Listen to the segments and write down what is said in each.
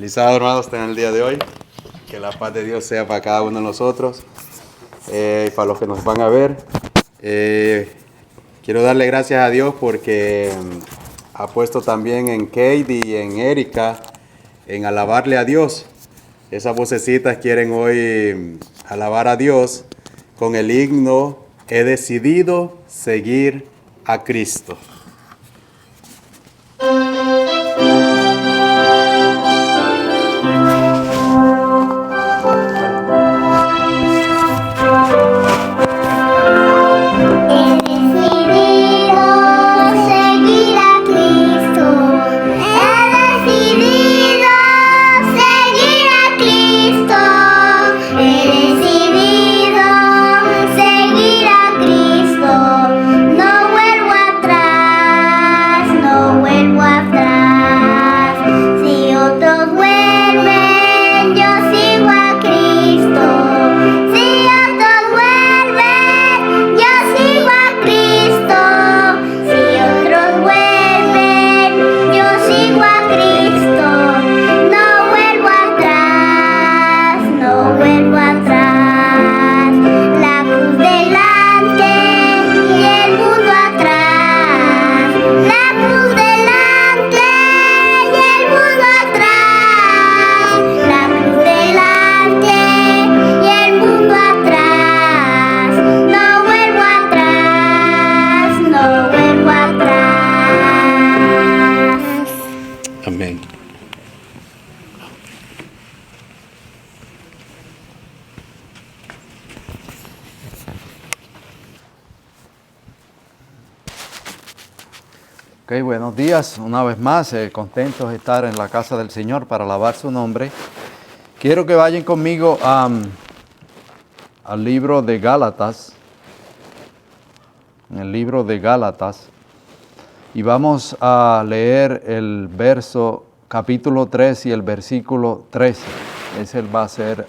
Feliz sábado, hermanos, en el día de hoy. Que la paz de Dios sea para cada uno de nosotros. Para los que nos van a ver. Quiero darle gracias a Dios porque ha puesto también en Kate y en Erika en alabarle a Dios. Esas vocecitas quieren hoy alabar a Dios con el himno He decidido seguir a Cristo. Amén. Ok, buenos días. Una vez más, contentos de estar en la casa del Señor para alabar su nombre. Quiero que vayan conmigo al libro de Gálatas. En el libro de Gálatas. Y vamos a leer el verso, capítulo 3 y el versículo 13. Ese va a ser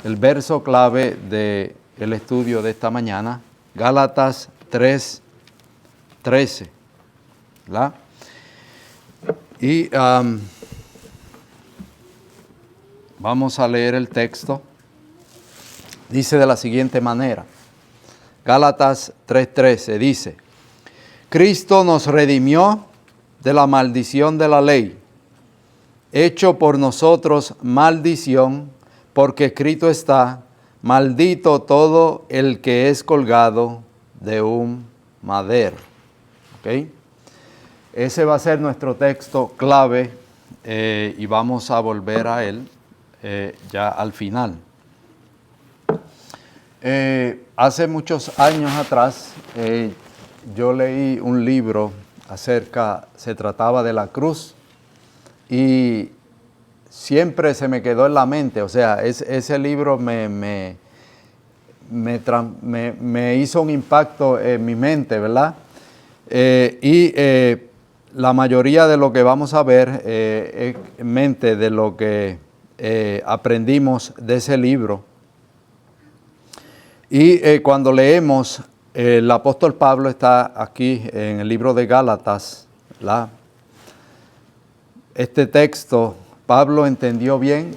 el verso clave del estudio de esta mañana. Gálatas 3, 13. ¿Verdad? Y vamos a leer el texto. Dice de la siguiente manera. Gálatas 3:13 dice: Cristo nos redimió de la maldición de la ley, hecho por nosotros maldición, porque escrito está: maldito todo el que es colgado de un madero. ¿Okay? Ese va a ser nuestro texto clave y vamos a volver a él ya al final. Hace muchos años atrás yo leí un libro se trataba de la cruz y siempre se me quedó en la mente, o sea, ese libro me hizo un impacto en mi mente, ¿verdad? La mayoría de lo que vamos a ver es en mente de lo que aprendimos de ese libro. Y cuando leemos, el apóstol Pablo está aquí en el libro de Gálatas, ¿verdad? Este texto, Pablo entendió bien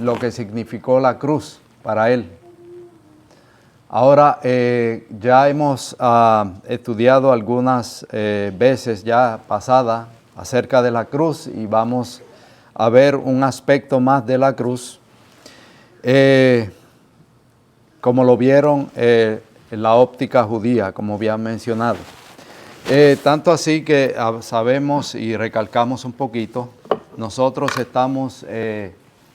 lo que significó la cruz para él. Ahora ya hemos estudiado algunas veces ya pasadas acerca de la cruz y vamos a ver un aspecto más de la cruz. Como lo vieron en la óptica judía, como había mencionado. Tanto así que sabemos y recalcamos un poquito, nosotros estamos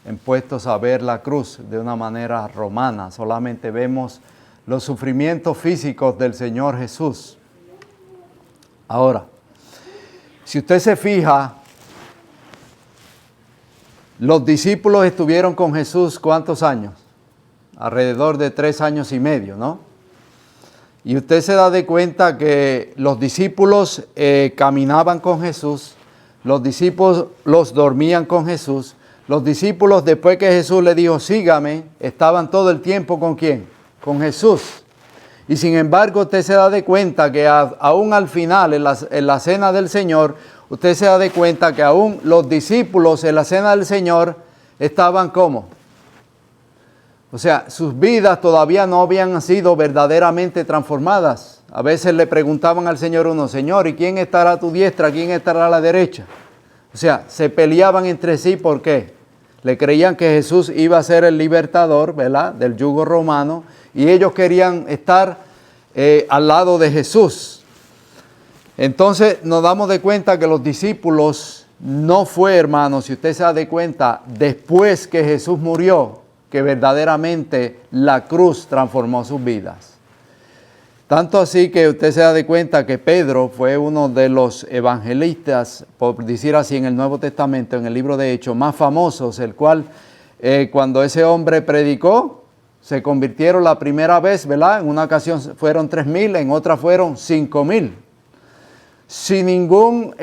impuestos a ver la cruz de una manera romana, solamente vemos los sufrimientos físicos del Señor Jesús. Ahora, si usted se fija, los discípulos estuvieron con Jesús ¿cuántos años? Alrededor de 3 años y medio, ¿no? Y usted se da de cuenta que los discípulos caminaban con Jesús, los discípulos dormían con Jesús, los discípulos después que Jesús le dijo, sígame, estaban todo el tiempo ¿con quién? Con Jesús. Y sin embargo usted se da de cuenta que aún al final, en la cena del Señor, usted se da de cuenta que aún los discípulos en la cena del Señor estaban como. O sea, sus vidas todavía no habían sido verdaderamente transformadas. A veces le preguntaban al Señor uno, Señor, ¿y quién estará a tu diestra? ¿Quién estará a la derecha? O sea, se peleaban entre sí, ¿por qué? Le creían que Jesús iba a ser el libertador, ¿verdad?, del yugo romano, y ellos querían estar al lado de Jesús. Entonces nos damos de cuenta que los discípulos no fue, hermanos, si usted se da de cuenta, después que Jesús murió, que verdaderamente la cruz transformó sus vidas. Tanto así que usted se da de cuenta que Pedro fue uno de los evangelistas, por decir así, en el Nuevo Testamento, en el libro de Hechos, más famosos, el cual cuando ese hombre predicó, se convirtieron la primera vez, ¿verdad? En una ocasión fueron 3,000, en otra fueron 5,000. Sin ningún,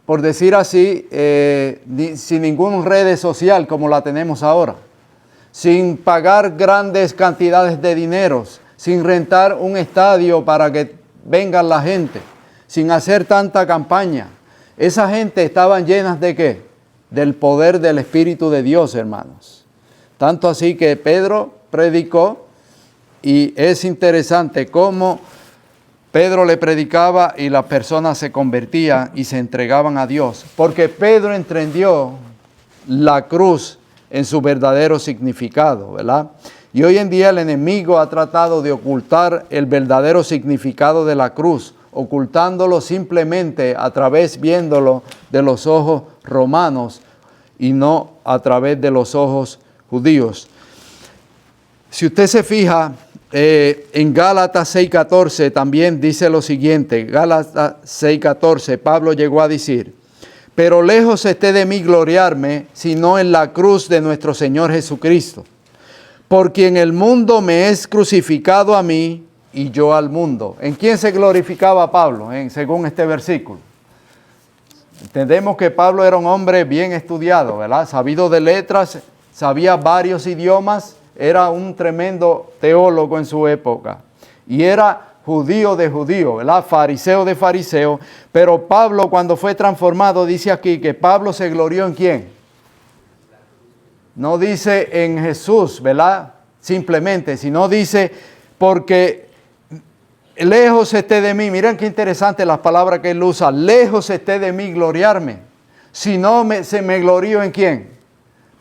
por decir así, sin ninguna red social como la tenemos ahora. Sin pagar grandes cantidades de dineros, sin rentar un estadio para que venga la gente, sin hacer tanta campaña. Esa gente estaban llenas ¿de qué? Del poder del Espíritu de Dios, hermanos. Tanto así que Pedro predicó, y es interesante cómo Pedro le predicaba y las personas se convertían y se entregaban a Dios, porque Pedro entendió la cruz en su verdadero significado, ¿verdad? Y hoy en día el enemigo ha tratado de ocultar el verdadero significado de la cruz, ocultándolo simplemente a través, viéndolo de los ojos romanos y no a través de los ojos judíos. Si usted se fija, en Gálatas 6:14 también dice lo siguiente, Gálatas 6:14, Pablo llegó a decir, pero lejos esté de mí gloriarme, sino en la cruz de nuestro Señor Jesucristo, por quien el mundo me es crucificado a mí y yo al mundo. ¿En quién se glorificaba Pablo, según este versículo? Entendemos que Pablo era un hombre bien estudiado, ¿verdad? Sabido de letras, sabía varios idiomas, era un tremendo teólogo en su época y era judío de judío, ¿verdad? Fariseo de fariseo. Pero Pablo, cuando fue transformado, dice aquí que Pablo se glorió ¿en quién? No dice en Jesús, ¿verdad? Simplemente, sino dice porque lejos esté de mí. Miren qué interesante las palabras que él usa. Lejos esté de mí gloriarme. Si no se me glorío ¿en quién?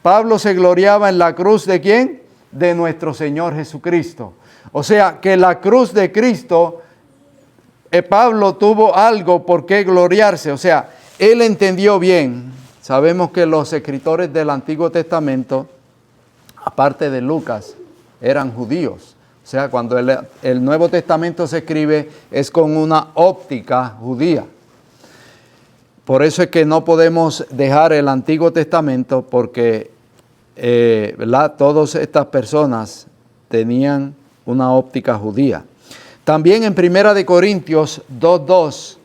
Pablo se gloriaba en la cruz ¿de quién? De nuestro Señor Jesucristo. O sea, que la cruz de Cristo, Pablo tuvo algo por qué gloriarse. O sea, él entendió bien. Sabemos que los escritores del Antiguo Testamento, aparte de Lucas, eran judíos. O sea, cuando el Nuevo Testamento se escribe, es con una óptica judía. Por eso es que no podemos dejar el Antiguo Testamento porque ¿verdad? Todas estas personas tenían una óptica judía. También en 1 Corintios 2:2,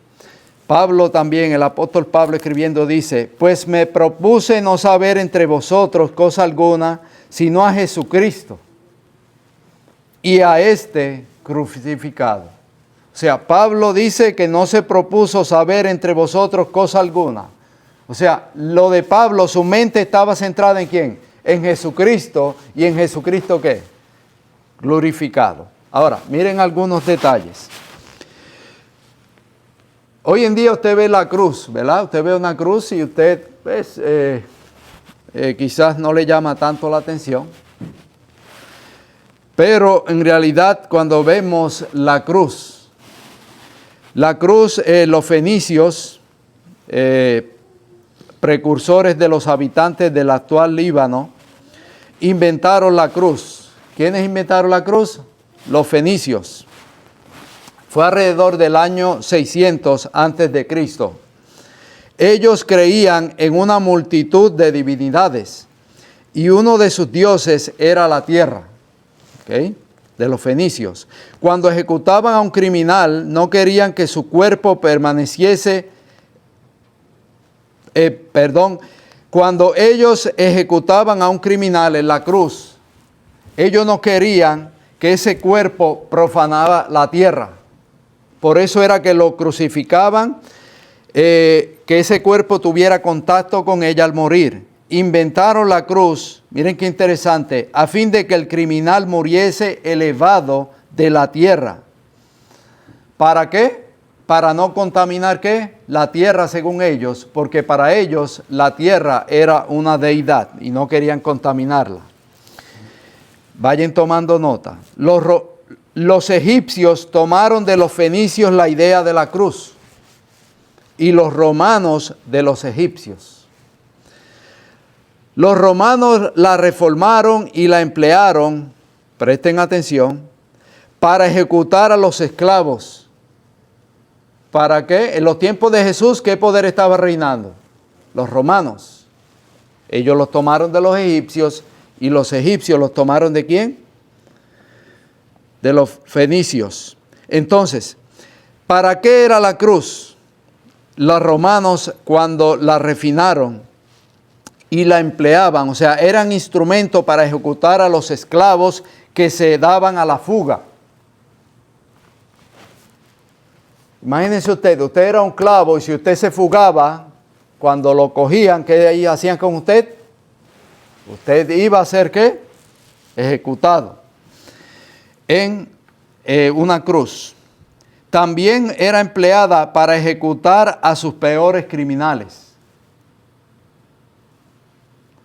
Pablo también, el apóstol Pablo escribiendo dice, pues me propuse no saber entre vosotros cosa alguna, sino a Jesucristo y a este crucificado. O sea, Pablo dice que no se propuso saber entre vosotros cosa alguna. O sea, lo de Pablo, su mente estaba centrada ¿en quién? En Jesucristo. ¿Y en Jesucristo qué? Glorificado. Ahora, miren algunos detalles. Hoy en día usted ve la cruz, ¿verdad? Usted ve una cruz y usted pues, quizás no le llama tanto la atención. Pero en realidad cuando vemos la cruz, los fenicios, precursores de los habitantes del actual Líbano, inventaron la cruz. ¿Quiénes inventaron la cruz? Los fenicios. Fue alrededor del año 600 antes de Cristo. Ellos creían en una multitud de divinidades y uno de sus dioses era la tierra, ¿okay? De los fenicios. Cuando ejecutaban a un criminal, no querían que su cuerpo permaneciese, cuando ellos ejecutaban a un criminal en la cruz, ellos no querían que ese cuerpo profanara la tierra. Por eso era que lo crucificaban, que ese cuerpo tuviera contacto con ella al morir. Inventaron la cruz, miren qué interesante, a fin de que el criminal muriese elevado de la tierra. ¿Para qué? Para no contaminar ¿qué? La tierra según ellos, porque para ellos la tierra era una deidad y no querían contaminarla. Vayan tomando nota. Los egipcios tomaron de los fenicios la idea de la cruz y los romanos de los egipcios. Los romanos la reformaron y la emplearon, presten atención, para ejecutar a los esclavos. ¿Para qué? En los tiempos de Jesús, ¿qué poder estaba reinando? Los romanos. Ellos los tomaron de los egipcios y los egipcios los tomaron ¿de quién? De los fenicios. Entonces, ¿para qué era la cruz? Los romanos cuando la refinaron y la empleaban, o sea, eran instrumentos para ejecutar a los esclavos que se daban a la fuga. Imagínense usted era un esclavo y si usted se fugaba, cuando lo cogían, ¿qué ahí hacían con usted? Usted iba a ser ¿qué? Ejecutado en una cruz. También era empleada para ejecutar a sus peores criminales.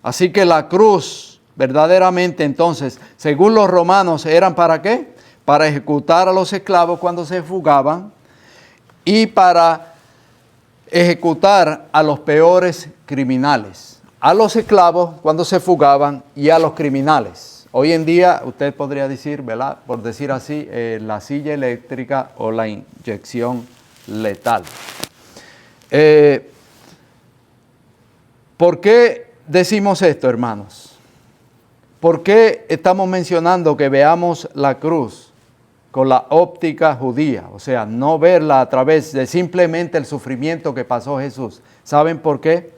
Así que la cruz, verdaderamente entonces, según los romanos, eran ¿para qué? Para ejecutar a los esclavos cuando se fugaban y para ejecutar a los peores criminales. A los esclavos cuando se fugaban y a los criminales. Hoy en día usted podría decir, ¿verdad? Por decir así, la silla eléctrica o la inyección letal. ¿Por qué decimos esto, hermanos? ¿Por qué estamos mencionando que veamos la cruz con la óptica judía? O sea, no verla a través de simplemente el sufrimiento que pasó Jesús. ¿Saben por qué?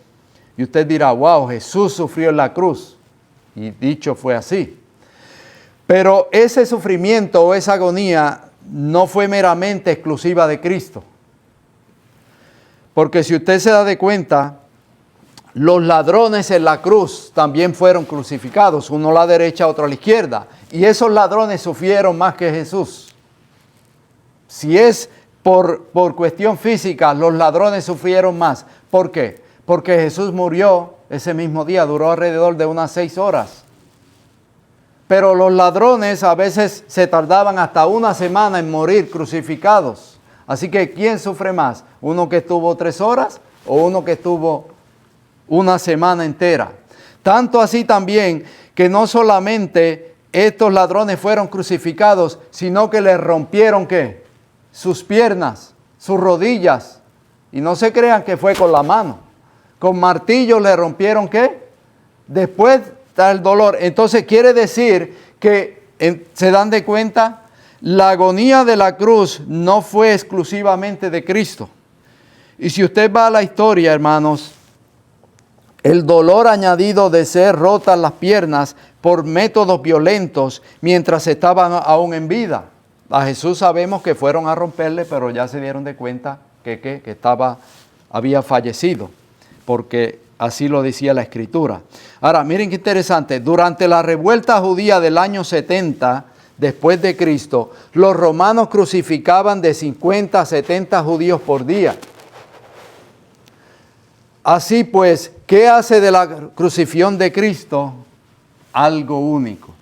Y usted dirá, wow, Jesús sufrió en la cruz. Y dicho fue así. Pero ese sufrimiento o esa agonía no fue meramente exclusiva de Cristo. Porque si usted se da de cuenta, los ladrones en la cruz también fueron crucificados, uno a la derecha, otro a la izquierda. Y esos ladrones sufrieron más que Jesús. Si es por cuestión física, los ladrones sufrieron más. ¿Por qué? Porque Jesús murió ese mismo día, duró alrededor de unas 6 horas. Pero los ladrones a veces se tardaban hasta una semana en morir crucificados. Así que, ¿quién sufre más? ¿Uno que estuvo 3 horas o uno que estuvo una semana entera? Tanto así también que no solamente estos ladrones fueron crucificados, sino que les rompieron ¿qué? Sus piernas, sus rodillas. Y no se crean que fue con la mano. Con martillo le rompieron ¿qué? Después está el dolor. Entonces quiere decir que, ¿se dan de cuenta? La agonía de la cruz no fue exclusivamente de Cristo. Y si usted va a la historia, hermanos, el dolor añadido de ser rotas las piernas por métodos violentos mientras estaban aún en vida. A Jesús sabemos que fueron a romperle, pero ya se dieron de cuenta que había fallecido, porque así lo decía la Escritura. Ahora, miren qué interesante. Durante la revuelta judía del año 70 después de Cristo, los romanos crucificaban de 50 a 70 judíos por día. Así pues, ¿qué hace de la crucifixión de Cristo algo único?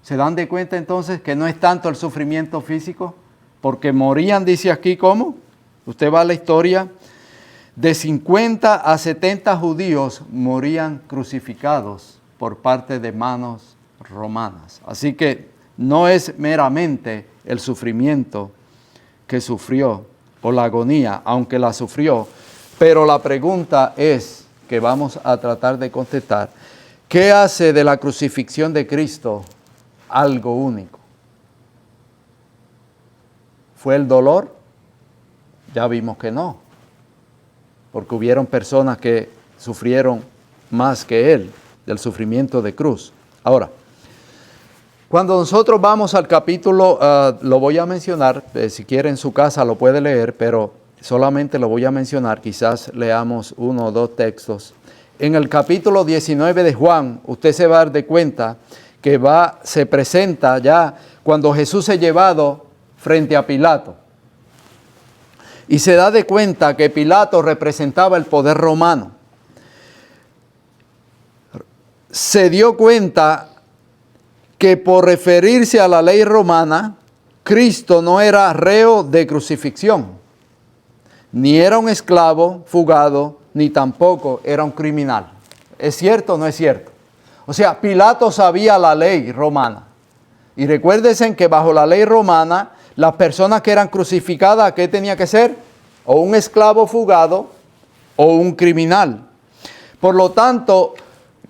¿Se dan de cuenta entonces que no es tanto el sufrimiento físico? Porque morían, dice aquí, ¿cómo? Usted va a la historia, de 50 a 70 judíos morían crucificados por parte de manos romanas. Así que no es meramente el sufrimiento que sufrió o la agonía, aunque la sufrió. Pero la pregunta es, que vamos a tratar de contestar, ¿qué hace de la crucifixión de Cristo algo único? ¿Fue el dolor? Ya vimos que no, porque hubieron personas que sufrieron más que Él del sufrimiento de cruz. Ahora, cuando nosotros vamos al capítulo, lo voy a mencionar, si quiere en su casa lo puede leer, pero solamente lo voy a mencionar, quizás leamos uno o dos textos. En el capítulo 19 de Juan, usted se va a dar de cuenta que se presenta ya cuando Jesús es llevado frente a Pilato. Y se da de cuenta que Pilato representaba el poder romano. Se dio cuenta que por referirse a la ley romana, Cristo no era reo de crucifixión, ni era un esclavo fugado, ni tampoco era un criminal. ¿Es cierto o no es cierto? O sea, Pilato sabía la ley romana. Y recuérdense que bajo la ley romana, las personas que eran crucificadas, ¿qué tenía que ser? O un esclavo fugado o un criminal. Por lo tanto,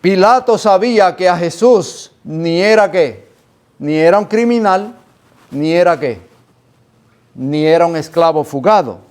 Pilato sabía que a Jesús ni era ¿qué? Ni era un criminal, ni era ¿qué? Ni era un esclavo fugado.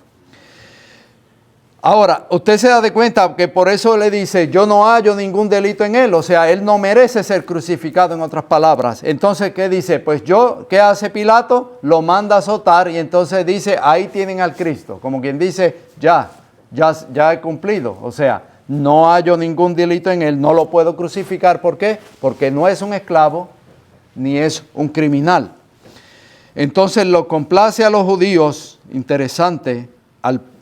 Ahora, usted se da de cuenta que por eso le dice, yo no hallo ningún delito en él. O sea, él no merece ser crucificado, en otras palabras. Entonces, ¿qué dice? Pues ¿qué hace Pilato? Lo manda a azotar y entonces dice, ahí tienen al Cristo. Como quien dice, ya he cumplido. O sea, no hallo ningún delito en él, no lo puedo crucificar. ¿Por qué? Porque no es un esclavo ni es un criminal. Entonces lo complace a los judíos, interesante,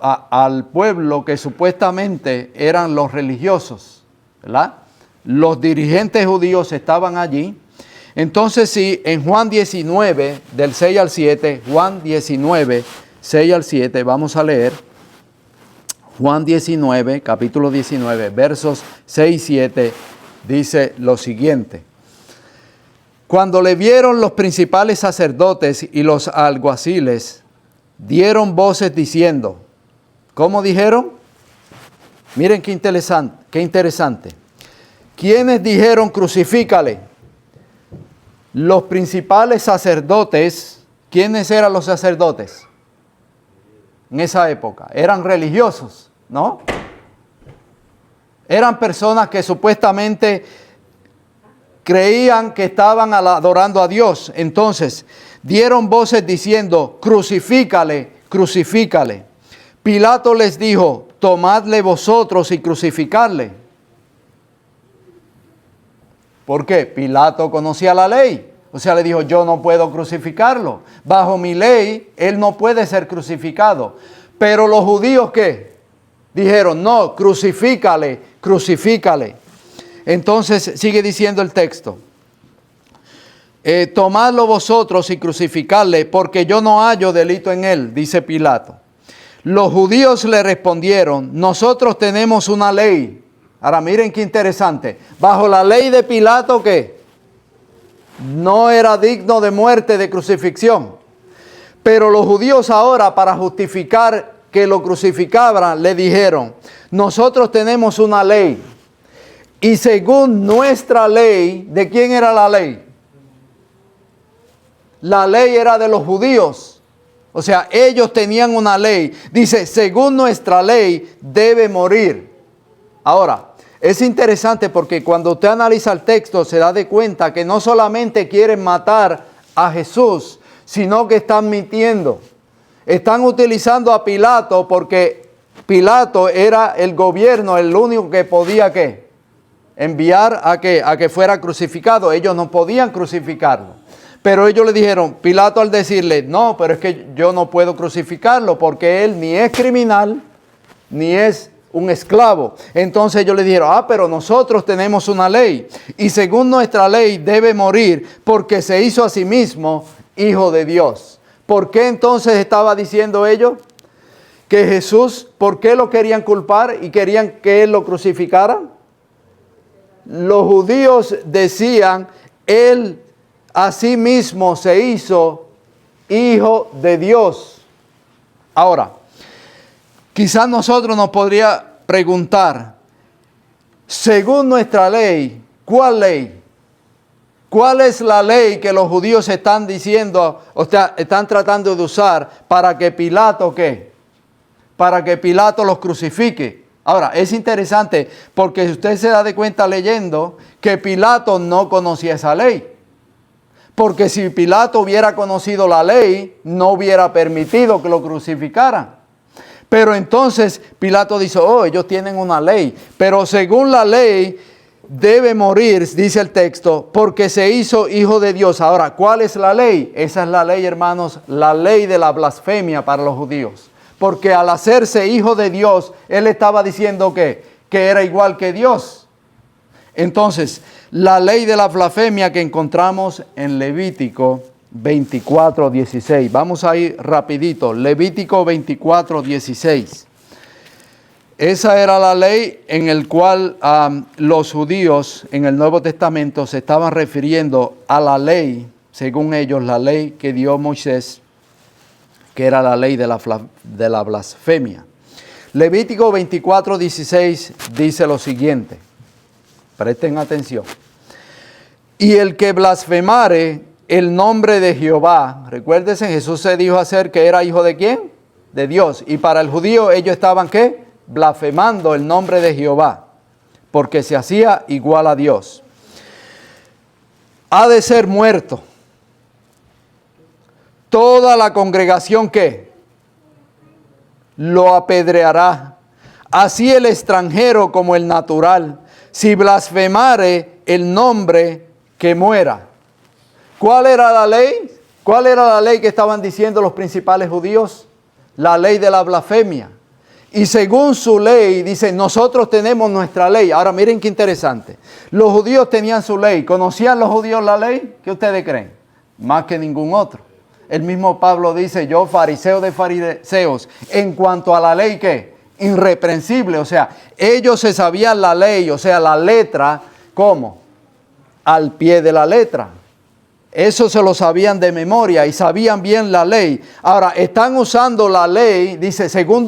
al pueblo que supuestamente eran los religiosos, ¿verdad? Los dirigentes judíos estaban allí. Entonces sí, en Juan 19, del 6 al 7, Juan 19, 6 al 7, vamos a leer. Juan 19, capítulo 19, versos 6 y 7, dice lo siguiente. Cuando le vieron los principales sacerdotes y los alguaciles, dieron voces diciendo, ¿cómo dijeron? Miren qué interesante. ¿Quiénes dijeron crucifícale? Los principales sacerdotes. ¿Quiénes eran los sacerdotes? En esa época, eran religiosos, ¿no? Eran personas que supuestamente creían que estaban adorando a Dios. Entonces, dieron voces diciendo, crucifícale, crucifícale. Pilato les dijo, tomadle vosotros y crucificadle. ¿Por qué? Pilato conocía la ley. O sea, le dijo, yo no puedo crucificarlo. Bajo mi ley, él no puede ser crucificado. Pero los judíos, ¿qué? Dijeron, no, crucifícale, crucifícale. Entonces, sigue diciendo el texto. Tomadlo vosotros y crucificadle, porque yo no hallo delito en él, dice Pilato. Los judíos le respondieron, nosotros tenemos una ley. Ahora miren qué interesante. Bajo la ley de Pilato, ¿qué? No era digno de muerte, de crucifixión. Pero los judíos ahora, para justificar que lo crucificaban, le dijeron, nosotros tenemos una ley. Y según nuestra ley, ¿de quién era la ley? La ley era de los judíos. O sea, ellos tenían una ley. Dice, según nuestra ley, debe morir. Ahora, es interesante porque cuando usted analiza el texto, se da de cuenta que no solamente quieren matar a Jesús, sino que están mintiendo. Están utilizando a Pilato porque Pilato era el gobierno, el único que podía, ¿qué? Enviar a que fuera crucificado. Ellos no podían crucificarlo. Pero ellos le dijeron, Pilato al decirle, no, pero es que yo no puedo crucificarlo porque él ni es criminal, ni es un esclavo. Entonces ellos le dijeron, pero nosotros tenemos una ley. Y según nuestra ley debe morir porque se hizo a sí mismo hijo de Dios. ¿Por qué entonces estaba diciendo ellos? Que Jesús, ¿por qué lo querían culpar y querían que él lo crucificaran? Los judíos decían, él a sí mismo se hizo hijo de Dios. Ahora, quizás nosotros nos podría preguntar, según nuestra ley, ¿cuál ley? ¿Cuál es la ley que los judíos están diciendo, o sea, están tratando de usar para que Pilato, ¿qué? Para que Pilato los crucifique. Ahora, es interesante porque usted se da de cuenta leyendo que Pilato no conocía esa ley. Porque si Pilato hubiera conocido la ley, no hubiera permitido que lo crucificaran. Pero entonces Pilato dice, oh, ellos tienen una ley, pero según la ley debe morir, dice el texto, porque se hizo hijo de Dios. Ahora, ¿cuál es la ley? Esa es la ley, hermanos, la ley de la blasfemia para los judíos. Porque al hacerse hijo de Dios, él estaba diciendo que era igual que Dios. Entonces, la ley de la blasfemia que encontramos en Levítico 24:16. Vamos a ir rapidito. Levítico 24:16. Esa era la ley en la cual los judíos en el Nuevo Testamento se estaban refiriendo a la ley, según ellos, la ley que dio Moisés, que era la ley de la blasfemia. Levítico 24:16 dice lo siguiente. Presten atención. Y el que blasfemare el nombre de Jehová, recuérdense, Jesús se dijo hacer que era hijo de ¿quién? De Dios. Y para el judío ellos estaban ¿qué? Blasfemando el nombre de Jehová, porque se hacía igual a Dios. Ha de ser muerto. Toda la congregación ¿qué? Lo apedreará. Así el extranjero como el natural. Si blasfemare el nombre, que muera. ¿Cuál era la ley? ¿Cuál era la ley que estaban diciendo los principales judíos? La ley de la blasfemia. Y según su ley, dice, nosotros tenemos nuestra ley. Ahora miren qué interesante. Los judíos tenían su ley. ¿Conocían los judíos la ley? ¿Qué ustedes creen? Más que ningún otro. El mismo Pablo dice, yo fariseo de fariseos, en cuanto a la ley, ¿qué? Irreprensible. O sea, ellos se sabían la ley, o sea, la letra, ¿cómo? Al pie de la letra. Eso se lo sabían de memoria y sabían bien la ley. Ahora, están usando la ley, dice, según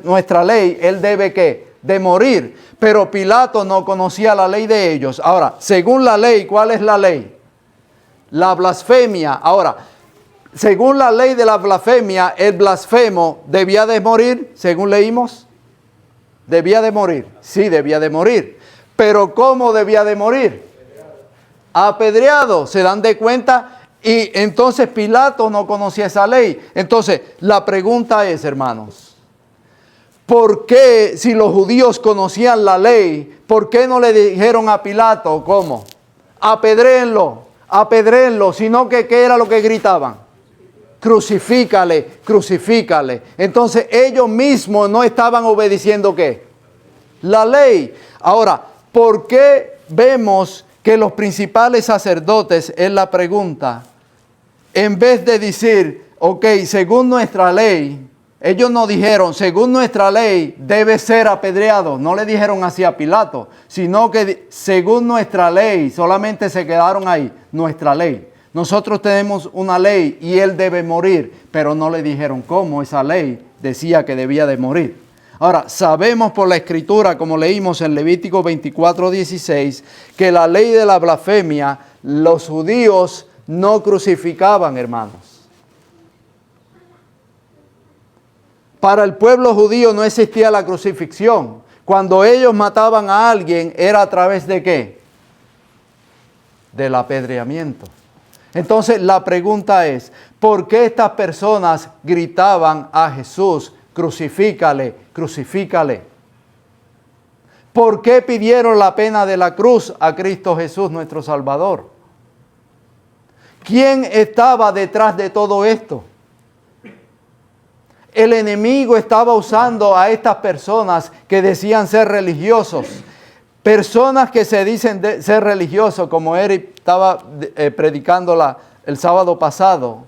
nuestra ley, él debe ¿qué? De morir. Pero Pilato no conocía la ley de ellos. Ahora, según la ley, ¿cuál es la ley? La blasfemia. Ahora, según la ley de la blasfemia, el blasfemo debía de morir, según leímos. ¿Debía de morir? Sí, debía de morir. Pero ¿cómo debía de morir? Apedreado, ¿se dan de cuenta? Y entonces Pilato no conocía esa ley. Entonces, la pregunta es, hermanos, ¿por qué si los judíos conocían la ley, por qué no le dijeron a Pilato, cómo? Apedréenlo, apedréenlo, sino que ¿qué era lo que gritaban? Crucifícale, crucifícale. Entonces, ellos mismos no estaban obedeciendo ¿qué? La ley. Ahora, ¿por qué vemos que los principales sacerdotes, es la pregunta, en vez de decir, ok, según nuestra ley, ellos no dijeron, según nuestra ley, debe ser apedreado, no le dijeron así a Pilato, sino que según nuestra ley, solamente se quedaron ahí, nuestra ley. Nosotros tenemos una ley y él debe morir, pero no le dijeron cómo esa ley decía que debía de morir. Ahora, sabemos por la Escritura, como leímos en Levítico 24:16, que la ley de la blasfemia, los judíos no crucificaban, hermanos. Para el pueblo judío no existía la crucifixión. Cuando ellos mataban a alguien, ¿era a través de qué? Del apedreamiento. Entonces, la pregunta es, ¿por qué estas personas gritaban a Jesús, crucifícale, crucifícale? ¿Por qué pidieron la pena de la cruz a Cristo Jesús, nuestro Salvador? ¿Quién estaba detrás de todo esto? El enemigo estaba usando a estas personas que decían ser religiosos. Personas que se dicen ser religiosos, como Eric estaba predicando el sábado pasado.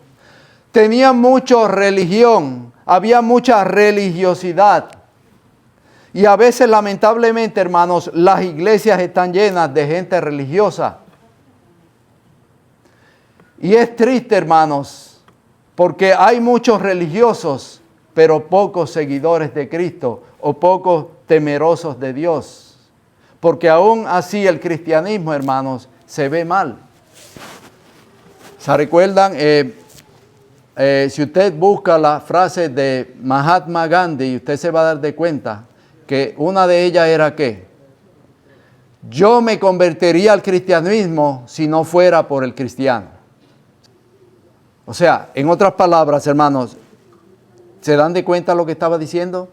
Tenían mucha religión, había mucha religiosidad. Y a veces, lamentablemente, hermanos, las iglesias están llenas de gente religiosa. Y es triste, hermanos, porque hay muchos religiosos, pero pocos seguidores de Cristo o pocos temerosos de Dios. Porque aún así el cristianismo, hermanos, se ve mal. ¿Se recuerdan? Si usted busca la frase de Mahatma Gandhi, usted se va a dar de cuenta que una de ellas era ¿qué? Yo me convertiría al cristianismo si no fuera por el cristiano. O sea, en otras palabras, hermanos, ¿Se dan de cuenta lo que estaba diciendo?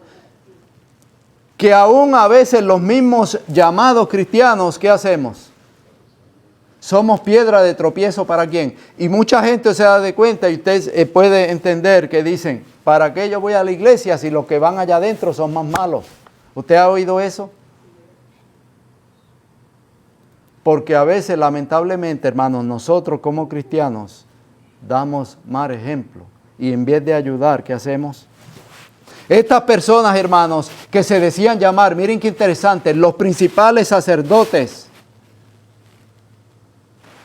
Que aún a veces los mismos llamados cristianos, ¿qué hacemos? Somos piedra de tropiezo para quién. Y mucha gente se da de cuenta y usted puede entender que dicen, ¿para qué yo voy a la iglesia si los que van allá adentro son más malos? ¿Usted ha oído eso? Porque a veces, lamentablemente, hermanos, nosotros como cristianos damos mal ejemplo. Y en vez de ayudar, ¿qué hacemos? Estas personas, hermanos, que se decían llamar, miren qué interesante, los principales sacerdotes,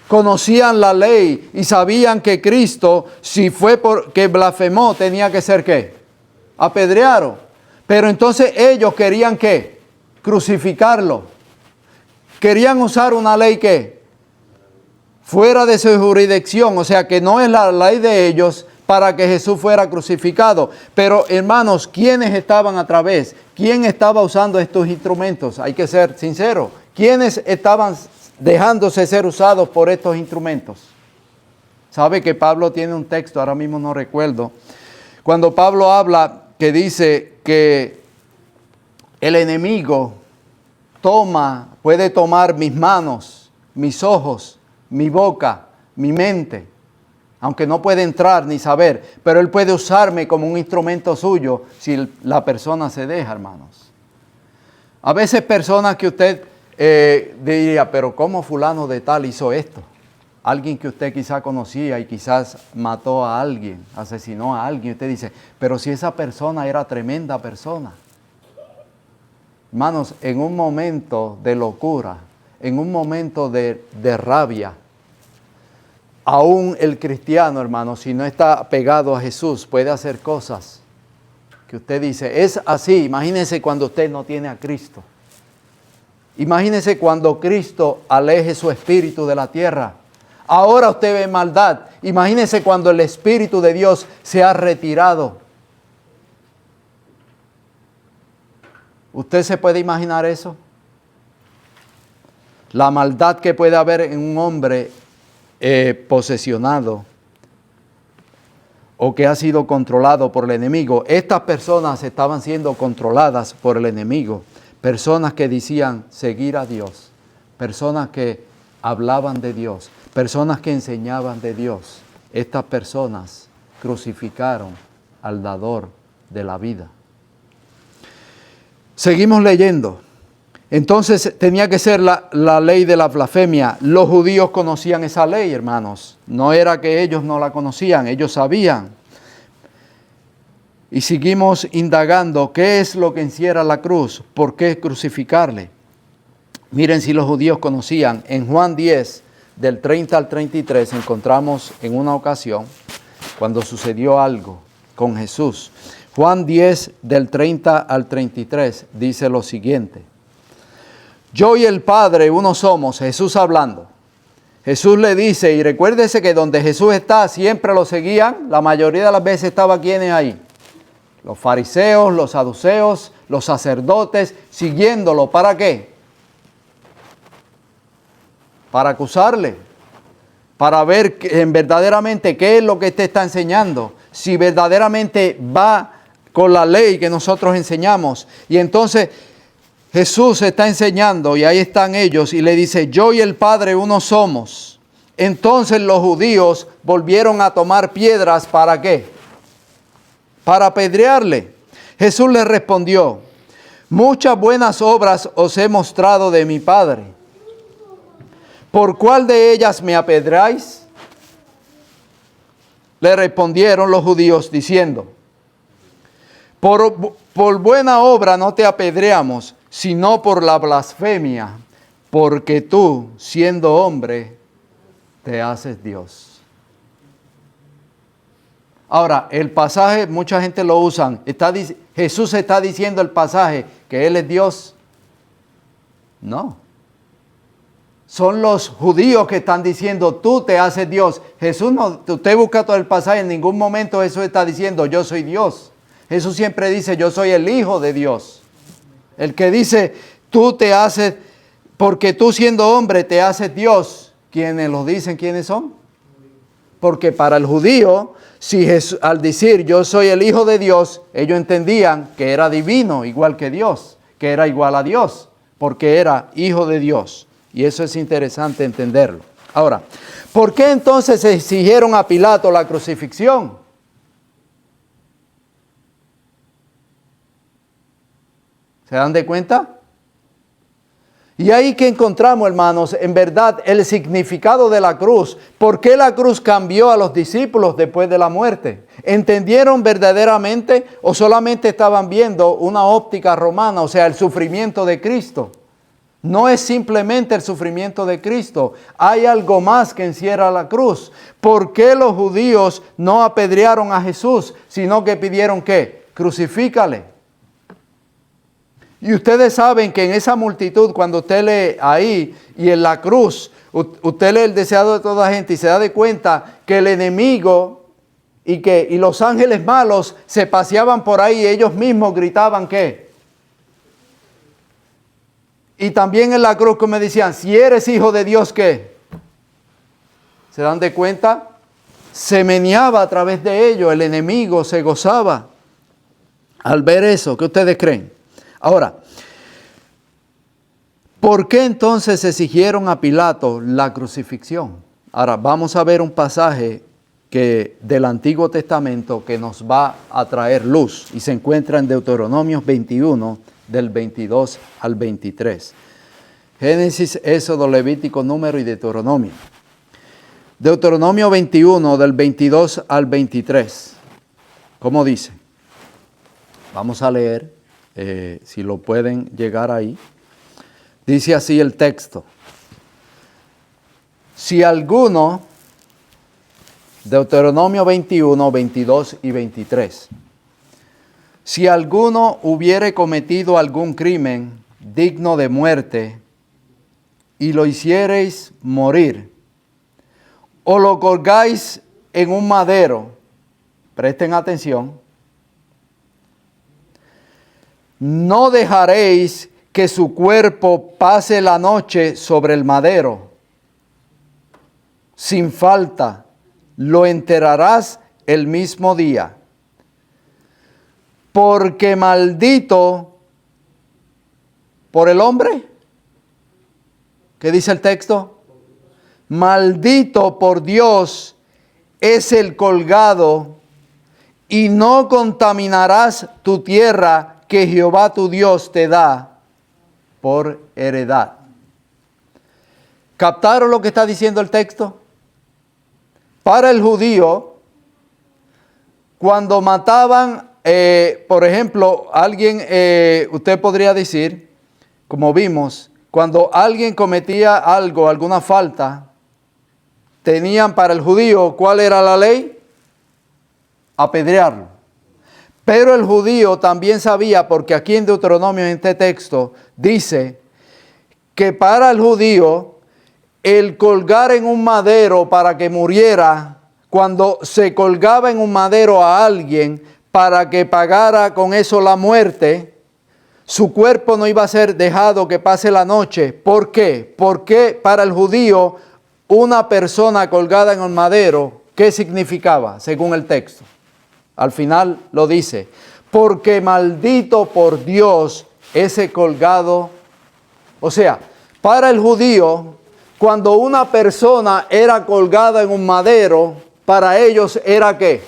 conocían la ley y sabían que Cristo, si fue porque blasfemó, tenía que ser ¿qué? Apedreado. Pero entonces ellos querían ¿qué? Crucificarlo. Querían usar una ley ¿qué? Fuera de su jurisdicción, o sea que no es la ley de ellos para que Jesús fuera crucificado. Pero hermanos, ¿quiénes estaban a través? ¿Quién estaba usando estos instrumentos? Hay que ser sinceros. ¿Quiénes estaban dejándose ser usados por estos instrumentos? ¿Sabe que Pablo tiene un texto, ahora mismo no recuerdo, cuando Pablo habla que dice que el enemigo puede tomar mis manos, mis ojos, mi boca, mi mente, aunque no puede entrar ni saber, pero él puede usarme como un instrumento suyo si la persona se deja, hermanos. A veces personas que usted diría, pero ¿cómo fulano de tal hizo esto? Alguien que usted quizá conocía y quizás mató a alguien, asesinó a alguien. Usted dice, pero si esa persona era tremenda persona. Hermanos, en un momento de locura, en un momento de rabia, aún el cristiano, hermano, si no está pegado a Jesús, puede hacer cosas que usted dice, es así. Imagínese cuando usted no tiene a Cristo. Imagínese cuando Cristo aleje su espíritu de la tierra. Ahora usted ve maldad. Imagínese cuando el Espíritu de Dios se ha retirado. ¿Usted se puede imaginar eso? La maldad que puede haber en un hombre posesionado o que ha sido controlado por el enemigo. Estas personas estaban siendo controladas por el enemigo. Personas que decían seguir a Dios. Personas que hablaban de Dios. Personas que enseñaban de Dios. Estas personas crucificaron al dador de la vida. Seguimos leyendo. Entonces tenía que ser la ley de la blasfemia. Los judíos conocían esa ley, hermanos. No era que ellos no la conocían, ellos sabían. Y seguimos indagando, ¿qué es lo que encierra la cruz? ¿Por qué crucificarle? Miren si los judíos conocían. En Juan 10, del 30 al 33, encontramos en una ocasión, cuando sucedió algo con Jesús. Juan 10, del 30 al 33, dice lo siguiente. Yo y el Padre uno somos, Jesús hablando. Jesús le dice, y recuérdese que donde Jesús está, siempre lo seguían. La mayoría de las veces estaba ¿quiénes ahí? Los fariseos, los saduceos, los sacerdotes, siguiéndolo. ¿Para qué? Para acusarle. Para ver verdaderamente qué es lo que te está enseñando. Si verdaderamente va con la ley que nosotros enseñamos. Y entonces Jesús está enseñando y ahí están ellos y le dice, yo y el Padre uno somos. Entonces los judíos volvieron a tomar piedras, ¿para qué? Para apedrearle. Jesús les respondió, muchas buenas obras os he mostrado de mi Padre. ¿Por cuál de ellas me apedreáis? Le respondieron los judíos diciendo, por buena obra no te apedreamos, sino por la blasfemia, porque tú, siendo hombre, te haces Dios. Ahora, el pasaje, mucha gente lo usa. Jesús está diciendo el pasaje que Él es Dios. No. Son los judíos que están diciendo, tú te haces Dios. Jesús no, usted busca todo el pasaje, en ningún momento Jesús está diciendo, yo soy Dios. Jesús siempre dice, yo soy el Hijo de Dios. El que dice, tú te haces, porque tú siendo hombre te haces Dios. ¿Quiénes lo dicen? ¿Quiénes son? Porque para el judío, si al decir yo soy el Hijo de Dios, ellos entendían que era divino, igual que Dios, que era igual a Dios, porque era Hijo de Dios. Y eso es interesante entenderlo. Ahora, ¿por qué entonces se exigieron a Pilato la crucifixión? ¿Se dan de cuenta? Y ahí que encontramos, hermanos, en verdad el significado de la cruz. ¿Por qué la cruz cambió a los discípulos después de la muerte? ¿Entendieron verdaderamente o solamente estaban viendo una óptica romana, o sea, el sufrimiento de Cristo? No es simplemente el sufrimiento de Cristo. Hay algo más que encierra la cruz. ¿Por qué los judíos no apedrearon a Jesús, sino que pidieron ¿qué? Crucifícale. Y ustedes saben que en esa multitud, cuando usted lee ahí y en la cruz, usted lee el deseado de toda gente y se da de cuenta que el enemigo y los ángeles malos se paseaban por ahí y ellos mismos gritaban ¿qué? Y también en la cruz que me decían, si eres hijo de Dios, ¿qué? ¿Se dan de cuenta? Se meneaba a través de ellos, el enemigo se gozaba al ver eso. ¿Qué ustedes creen? Ahora, ¿por qué entonces exigieron a Pilato la crucifixión? Ahora, vamos a ver un pasaje del Antiguo Testamento que nos va a traer luz y se encuentra en Deuteronomio 21, del 22 al 23. Génesis, Éxodo, Levítico, Número y Deuteronomio. Deuteronomio 21, del 22 al 23. ¿Cómo dice? Vamos a leer. Si lo pueden llegar ahí, dice así el texto. Si alguno, Deuteronomio 21, 22 y 23. Si alguno hubiere cometido algún crimen digno de muerte y lo hiciereis morir, o lo colgáis en un madero, presten atención, no dejaréis que su cuerpo pase la noche sobre el madero. Sin falta, lo enterrarás el mismo día. Porque maldito por el hombre. ¿Qué dice el texto? Maldito por Dios es el colgado, y no contaminarás tu tierra que Jehová tu Dios te da por heredad. ¿Captaron lo que está diciendo el texto? Para el judío, cuando mataban, por ejemplo, alguien, usted podría decir, como vimos, cuando alguien cometía algo, alguna falta, tenían para el judío, ¿cuál era la ley? Apedrearlo. Pero el judío también sabía, porque aquí en Deuteronomio, en este texto, dice que para el judío, el colgar en un madero para que muriera, cuando se colgaba en un madero a alguien para que pagara con eso la muerte, su cuerpo no iba a ser dejado que pase la noche. ¿Por qué? Porque para el judío, una persona colgada en un madero, ¿qué significaba según el texto? Al final lo dice, porque maldito por Dios ese colgado. O sea, para el judío, cuando una persona era colgada en un madero, para ellos era ¿qué?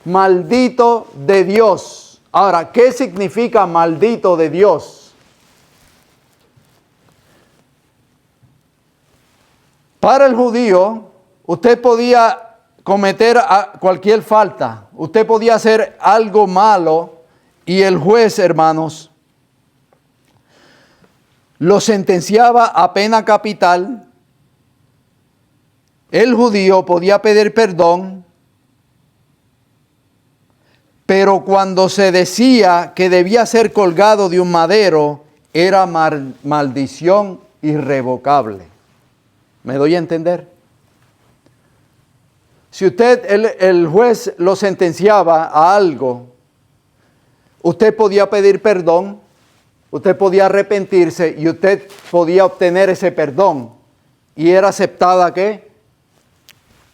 Maldito de Dios. Ahora, ¿qué significa maldito de Dios? Para el judío, usted podía cometer cualquier falta, usted podía hacer algo malo y el juez, hermanos, lo sentenciaba a pena capital. El judío podía pedir perdón, pero cuando se decía que debía ser colgado de un madero, era maldición irrevocable. ¿Me doy a entender? Si el juez lo sentenciaba a algo, usted podía pedir perdón, usted podía arrepentirse y usted podía obtener ese perdón. ¿Y era aceptada qué?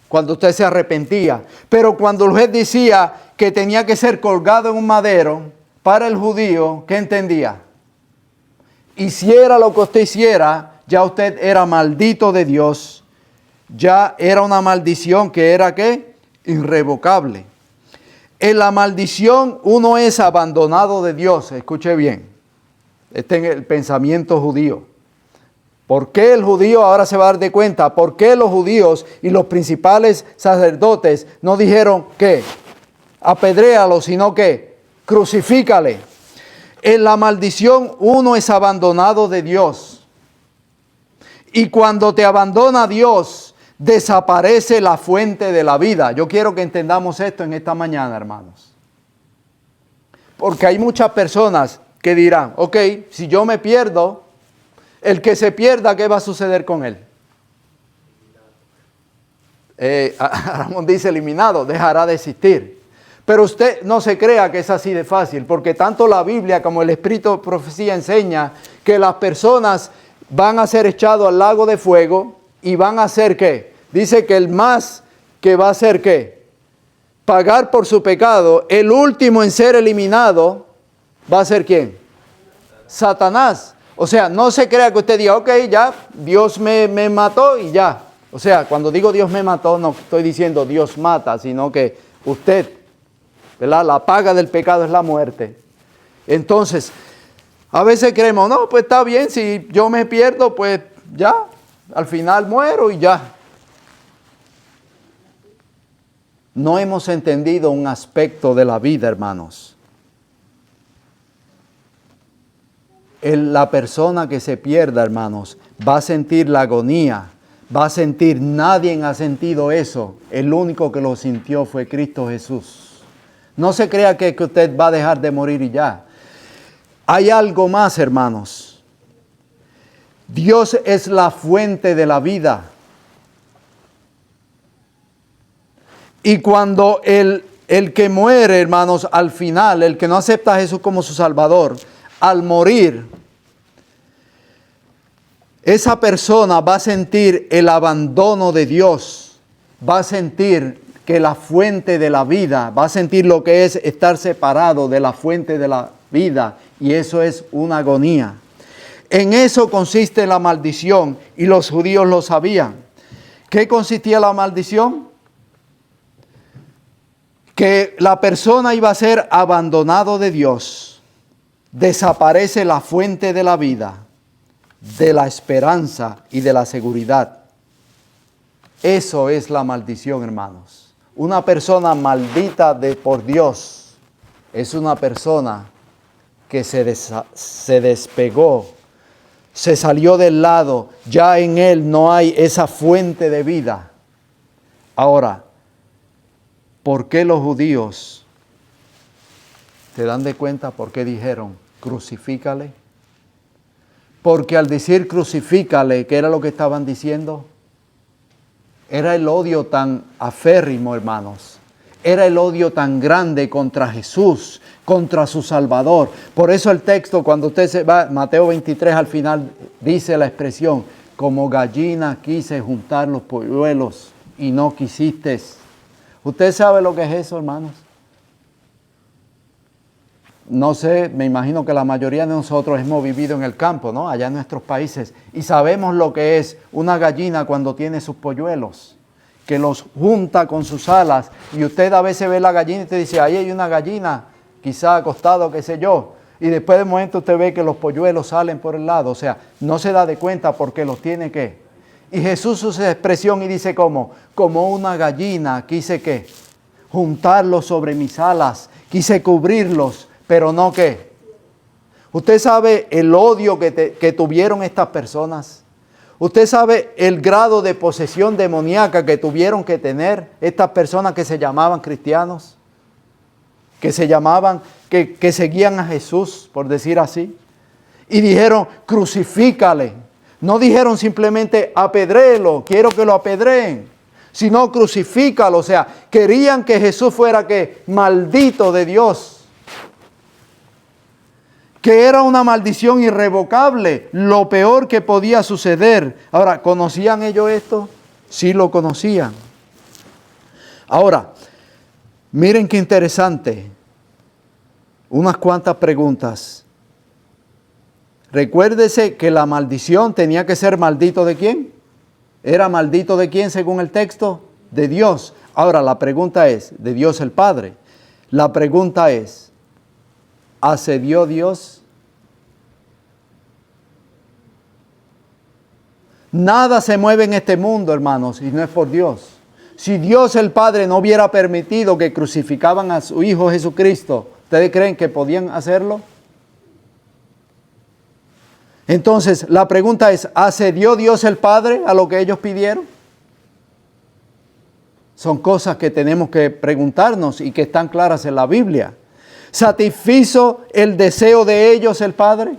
cuando usted se arrepentía. Pero cuando el juez decía que tenía que ser colgado en un madero, para el judío, ¿qué entendía? Hiciera lo que usted hiciera, ya usted era maldito de Dios. Ya era una maldición que era, ¿qué? Irrevocable. En la maldición uno es abandonado de Dios. Escuche bien. Este es el pensamiento judío. ¿Por qué el judío ahora se va a dar de cuenta? ¿Por qué los judíos y los principales sacerdotes no dijeron que apedréalo, sino que crucifícale? En la maldición uno es abandonado de Dios. Y cuando te abandona Dios, desaparece la fuente de la vida. Yo quiero que entendamos esto en esta mañana, hermanos. Porque hay muchas personas que dirán, ok, si yo me pierdo, el que se pierda, ¿qué va a suceder con él? Ramón dice eliminado, dejará de existir. Pero usted no se crea que es así de fácil, porque tanto la Biblia como el Espíritu de Profecía enseña que las personas van a ser echados al lago de fuego y van a hacer ¿qué? Dice que el más que va a hacer ¿qué? Pagar por su pecado, el último en ser eliminado va a ser ¿quién? Satanás. O sea, no se crea que usted diga, ok, ya, Dios me mató y ya. O sea, cuando digo Dios me mató, no estoy diciendo Dios mata, sino que usted, ¿verdad? La paga del pecado es la muerte. Entonces, a veces creemos, no, pues está bien, si yo me pierdo, pues ya, al final muero y ya. No hemos entendido un aspecto de la vida, hermanos. La persona que se pierda, hermanos, va a sentir la agonía, va a sentir, nadie ha sentido eso. El único que lo sintió fue Cristo Jesús. No se crea que usted va a dejar de morir y ya. Hay algo más, hermanos. Dios es la fuente de la vida. Y cuando el que muere, hermanos, al final, el que no acepta a Jesús como su Salvador, al morir, esa persona va a sentir el abandono de Dios, va a sentir que la fuente de la vida, va a sentir lo que es estar separado de la fuente de la vida, y eso es una agonía. En eso consiste la maldición, y los judíos lo sabían. ¿Qué consistía la maldición? Que la persona iba a ser abandonado de Dios. Desaparece la fuente de la vida, de la esperanza y de la seguridad. Eso es la maldición, hermanos. Una persona maldita por Dios es una persona que se despegó, se salió del lado, ya en él no hay esa fuente de vida. Ahora, ¿por qué los judíos se dan de cuenta por qué dijeron crucifícale? Porque al decir crucifícale, ¿qué era lo que estaban diciendo? Era el odio tan aférrimo, hermanos. Era el odio tan grande contra Jesús, contra su Salvador. Por eso el texto, cuando usted se va, Mateo 23 al final, dice la expresión, como gallina quise juntar los polluelos y no quisiste. ¿Usted sabe lo que es eso, hermanos? No sé, me imagino que la mayoría de nosotros hemos vivido en el campo, ¿no? Allá en nuestros países. Y sabemos lo que es una gallina cuando tiene sus polluelos, que los junta con sus alas. Y usted a veces ve la gallina y te dice, ahí hay una gallina, quizá acostado, qué sé yo. Y después de un momento usted ve que los polluelos salen por el lado. O sea, no se da de cuenta porque los tiene que. Y Jesús usa expresión y dice como una gallina quise que juntarlos sobre mis alas, quise cubrirlos. Pero no ¿qué? Usted sabe el odio que tuvieron estas personas. Usted sabe el grado de posesión demoníaca que tuvieron que tener estas personas que se llamaban cristianos. Que se llamaban, que seguían a Jesús, por decir así. Y dijeron, crucifícale. No dijeron simplemente apedréelo, quiero que lo apedreen. Sino crucifícalo. O sea, querían que Jesús fuera ¿qué? Maldito de Dios. Que era una maldición irrevocable, lo peor que podía suceder. Ahora, ¿conocían ellos esto? Sí lo conocían. Ahora, miren qué interesante. Unas cuantas preguntas. Recuérdese que la maldición tenía que ser maldito ¿de quién? ¿Era maldito de quién según el texto? De Dios. Ahora la pregunta es, de Dios el Padre. La pregunta es, ¿accedió Dios? Nada se mueve en este mundo, hermanos, y no es por Dios. Si Dios el Padre no hubiera permitido que crucificaban a su Hijo Jesucristo, ¿ustedes creen que podían hacerlo? Entonces, la pregunta es, ¿accedió Dios el Padre a lo que ellos pidieron? Son cosas que tenemos que preguntarnos y que están claras en la Biblia. ¿Satisfizo el deseo de ellos el Padre?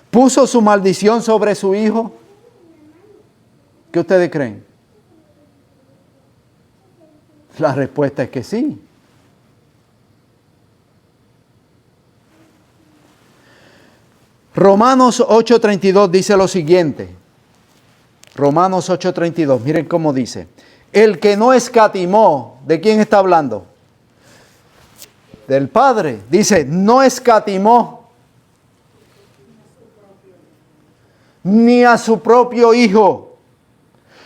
¿Puso su maldición sobre su Hijo? ¿Qué ustedes creen? La respuesta es que sí. Romanos 8:32 dice lo siguiente. Romanos 8:32, miren cómo dice. El que no escatimó, ¿de quién está hablando? Del Padre. Dice, no escatimó ni a su propio Hijo,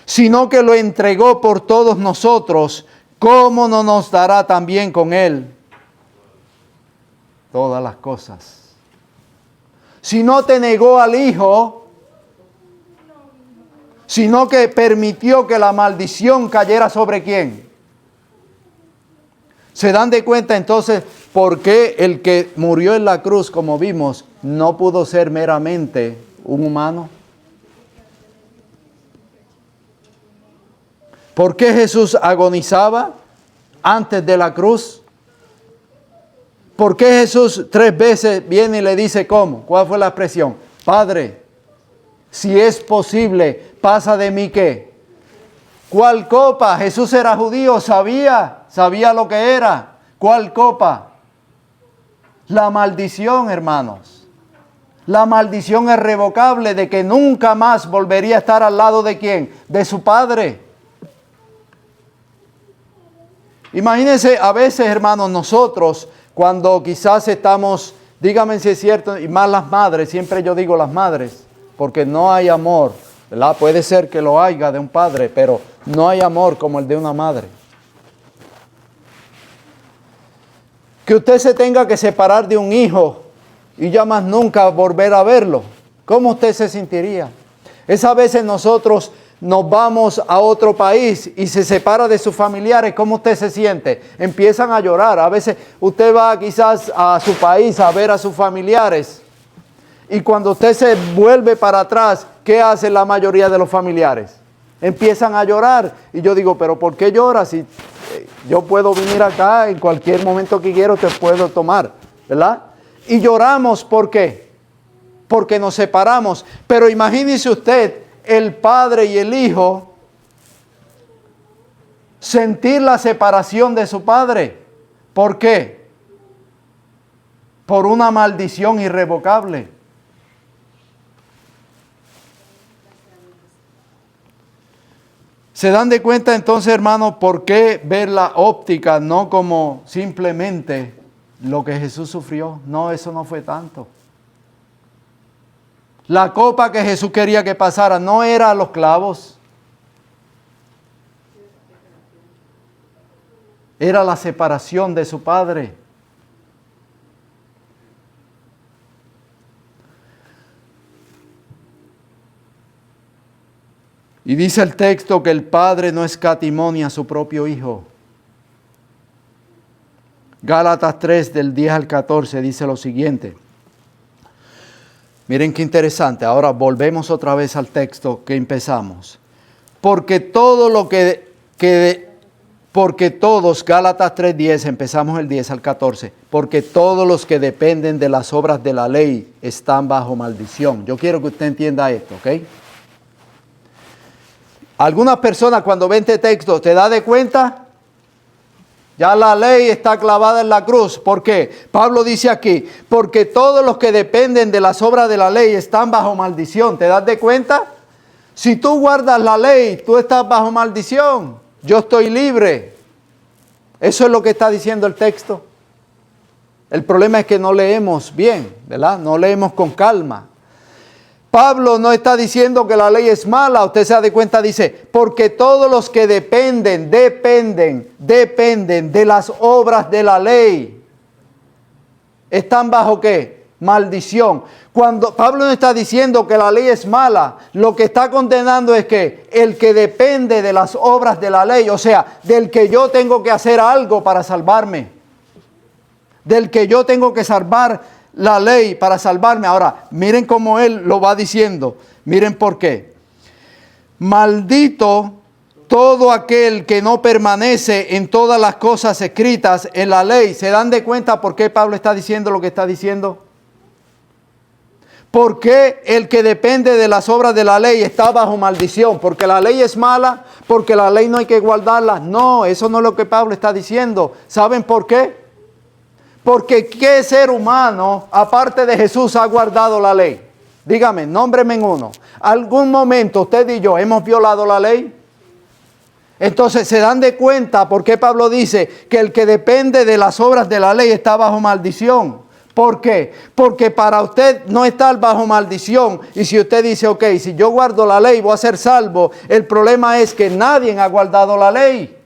sino que lo entregó por todos nosotros. ¿Cómo no nos dará también con Él todas las cosas? Si no te negó al Hijo, sino que permitió que la maldición cayera sobre quién. ¿Se dan de cuenta entonces por qué el que murió en la cruz, como vimos, no pudo ser meramente un humano? ¿Por qué Jesús agonizaba antes de la cruz? ¿Por qué Jesús 3 veces viene y le dice cómo? ¿Cuál fue la expresión? Padre, si es posible, pasa de mí ¿qué? ¿Cuál copa? Jesús era judío, sabía lo que era. ¿Cuál copa? La maldición, hermanos. La maldición irrevocable de que nunca más volvería a estar al lado de ¿quién? De su Padre. Imagínense a veces, hermanos, nosotros cuando quizás estamos, díganme si es cierto, y más las madres, siempre yo digo las madres, porque no hay amor, ¿verdad? Puede ser que lo haya de un padre, pero no hay amor como el de una madre. Que usted se tenga que separar de un hijo y ya más nunca volver a verlo, ¿cómo usted se sentiría? Esas veces nosotros nos vamos a otro país y se separa de sus familiares, ¿cómo usted se siente? Empiezan a llorar. A veces usted va quizás a su país a ver a sus familiares y cuando usted se vuelve para atrás, ¿qué hace la mayoría de los familiares? Empiezan a llorar y yo digo, ¿pero por qué lloras? Si yo puedo venir acá en cualquier momento que quiero te puedo tomar, ¿verdad? Y lloramos, ¿por qué? Porque nos separamos. Pero imagínese usted, el Padre y el Hijo, sentir la separación de su Padre. ¿Por qué? Por una maldición irrevocable. ¿Se dan de cuenta entonces, hermanos, por qué ver la óptica no como simplemente lo que Jesús sufrió? No, eso no fue tanto. La copa que Jesús quería que pasara no era los clavos. Era la separación de su Padre. Y dice el texto que el Padre no escatimó ni a su propio Hijo. Gálatas 3 del 10 al 14 dice lo siguiente. Miren qué interesante. Ahora volvemos otra vez al texto que empezamos. Porque todos, Gálatas 3:10, empezamos el 10 al 14. Porque todos los que dependen de las obras de la ley están bajo maldición. Yo quiero que usted entienda esto, ¿ok? Algunas personas cuando ven este texto, ¿te das de cuenta? Ya la ley está clavada en la cruz. ¿Por qué? Pablo dice aquí, porque todos los que dependen de las obras de la ley están bajo maldición. ¿Te das de cuenta? Si tú guardas la ley, tú estás bajo maldición. yo estoy libre. Eso es lo que está diciendo el texto. El problema es que no leemos bien, ¿verdad? No leemos con calma. Pablo no está diciendo que la ley es mala. Usted se da de cuenta, dice, porque todos los que dependen de las obras de la ley, están bajo ¿qué? Maldición. Cuando Pablo no está diciendo que la ley es mala, lo que está condenando es que el que depende de las obras de la ley, o sea, del que yo tengo que hacer algo para salvarme, del que yo tengo que salvar la ley para salvarme. Ahora, miren cómo él lo va diciendo. Miren por qué. Maldito todo aquel que no permanece en todas las cosas escritas en la ley. ¿Se dan de cuenta por qué Pablo está diciendo lo que está diciendo? ¿Por qué el que depende de las obras de la ley está bajo maldición? ¿Porque la ley es mala? ¿Porque la ley no hay que guardarla? No, eso no es lo que Pablo está diciendo. ¿Saben por qué? Porque ¿qué ser humano, aparte de Jesús, ha guardado la ley? Dígame, nómbreme en uno. ¿Algún momento usted y yo hemos violado la ley? Entonces, ¿se dan de cuenta por qué Pablo dice que el que depende de las obras de la ley está bajo maldición? ¿Por qué? Porque para usted no estar bajo maldición, y si usted dice, ok, si yo guardo la ley voy a ser salvo, el problema es que nadie ha guardado la ley.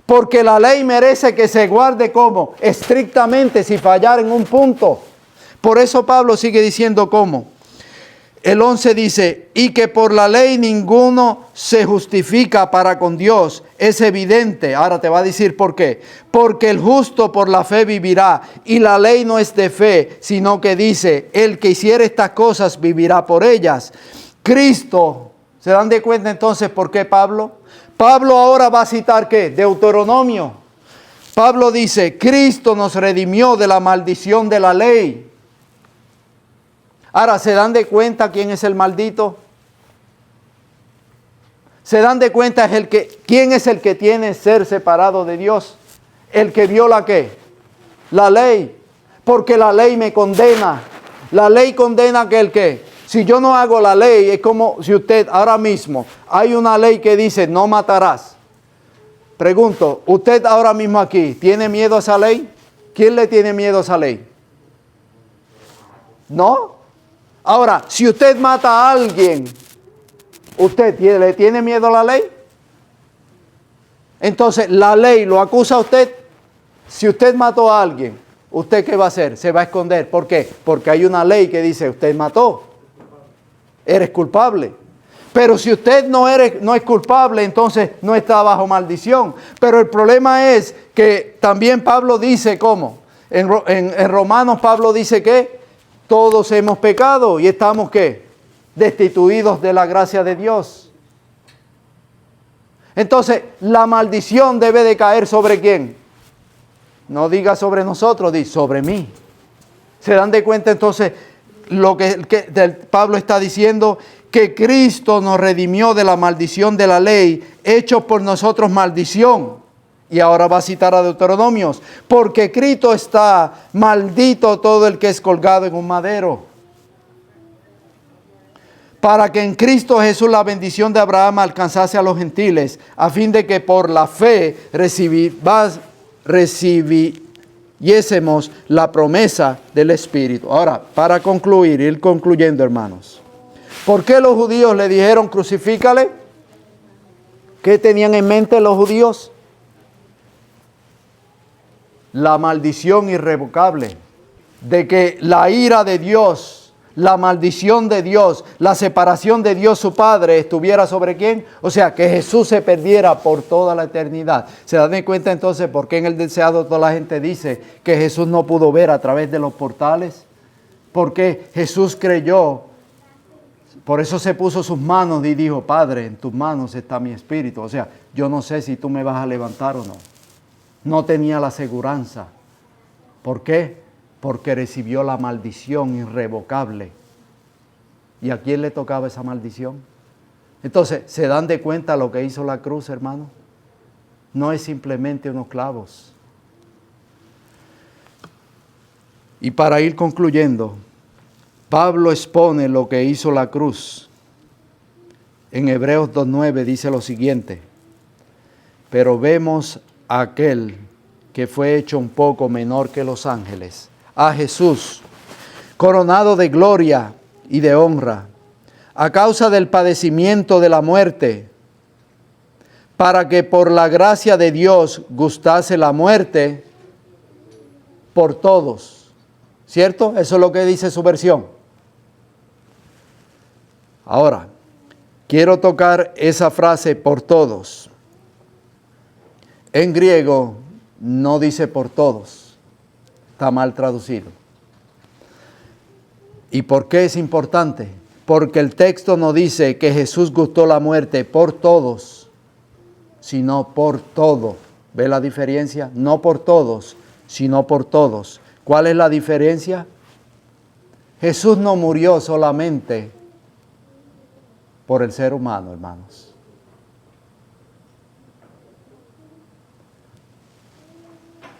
Porque la ley merece que se guarde como estrictamente, sin fallar en un punto. Por eso Pablo sigue diciendo cómo. El 11 dice, y que por la ley ninguno se justifica para con Dios. Es evidente. Ahora te va a decir por qué. Porque el justo por la fe vivirá. Y la ley no es de fe, sino que dice, el que hiciere estas cosas vivirá por ellas. Cristo, ¿se dan de cuenta entonces por qué Pablo? Pablo ahora va a citar ¿qué? Deuteronomio. Pablo dice, Cristo nos redimió de la maldición de la ley. Ahora, ¿se dan de cuenta quién es el maldito? ¿Se dan de cuenta quién es el que tiene ser separado de Dios? El que viola ¿qué? La ley. Porque la ley me condena. La ley condena aquel que, si yo no hago la ley, es como si usted ahora mismo, hay una ley que dice no matarás. Pregunto, ¿usted ahora mismo aquí tiene miedo a esa ley? ¿Quién le tiene miedo a esa ley? ¿No? Ahora, si usted mata a alguien, ¿usted le tiene miedo a la ley? Entonces, la ley lo acusa a usted. Si usted mató a alguien, ¿usted qué va a hacer? Se va a esconder. ¿Por qué? Porque hay una ley que dice, usted mató. Eres culpable. Pero si usted no es culpable, entonces no está bajo maldición. Pero el problema es que también Pablo dice, ¿cómo? En Romanos Pablo dice que todos hemos pecado y estamos, ¿qué? Destituidos de la gracia de Dios. Entonces, la maldición debe de caer ¿sobre quién? No diga sobre nosotros, diga sobre mí. ¿Se dan de cuenta entonces lo que Pablo está diciendo? Que Cristo nos redimió de la maldición de la ley, hecho por nosotros maldición. Y ahora va a citar a Deuteronomios. Porque Cristo está maldito todo el que es colgado en un madero. Para que en Cristo Jesús la bendición de Abraham alcanzase a los gentiles, a fin de que por la fe recibiésemos la promesa del Espíritu. Ahora, para concluir, ir concluyendo, hermanos. ¿Por qué los judíos le dijeron crucifícale? ¿Qué tenían en mente los judíos? La maldición irrevocable de que la ira de Dios, la maldición de Dios, la separación de Dios su Padre estuviera sobre quién. O sea, que Jesús se perdiera por toda la eternidad. ¿Se dan cuenta entonces por qué en el deseado toda la gente dice que Jesús no pudo ver a través de los portales? Porque Jesús creyó. Por eso se puso sus manos y dijo, Padre, en tus manos está mi espíritu. O sea, yo no sé si tú me vas a levantar o no. No tenía la seguranza. ¿Por qué? Porque recibió la maldición irrevocable. ¿Y a quién le tocaba esa maldición? Entonces, ¿se dan de cuenta lo que hizo la cruz, hermano? No es simplemente unos clavos. Y para ir concluyendo, Pablo expone lo que hizo la cruz en Hebreos 2:9 dice lo siguiente: pero vemos a aquel que fue hecho un poco menor que los ángeles, a Jesús, coronado de gloria y de honra, a causa del padecimiento de la muerte, para que por la gracia de Dios gustase la muerte por todos. ¿Cierto? Eso es lo que dice su versión. Ahora, quiero tocar esa frase por todos. En griego no dice por todos, está mal traducido. ¿Y por qué es importante? Porque el texto no dice que Jesús gustó la muerte por todos, sino por todo. ¿Ve la diferencia? No por todos, sino por todos. ¿Cuál es la diferencia? Jesús no murió solamente por el ser humano, hermanos.